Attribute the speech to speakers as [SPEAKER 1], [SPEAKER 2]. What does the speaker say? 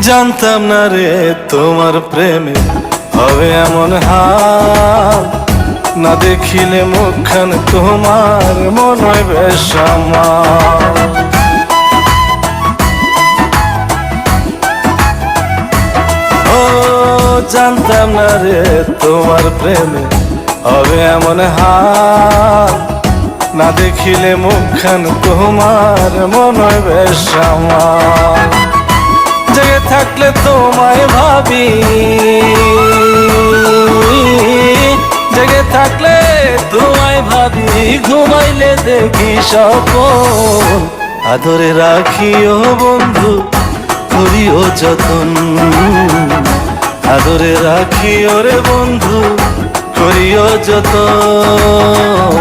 [SPEAKER 1] জানতাম না রে তোমার প্রেমে হবে এমন হাল, না দেখিলে মুখখান তোমার মন হয় বেশ আমার। ও জানতাম না রে তোমার প্রেমে হবে এমন হাল, না দেখিলে মুখখান তোমার মন হয় বেশ আমার। জেগে থাকলে তোমায় ভাবি, জেগে থাকলে তোমায় ভাবি, ঘুমাইলে দেখি স্বপ্ন। আদরে রাখিও বন্ধু, করিও যতন, আদরে রাখিও রে বন্ধু, করিও যতন।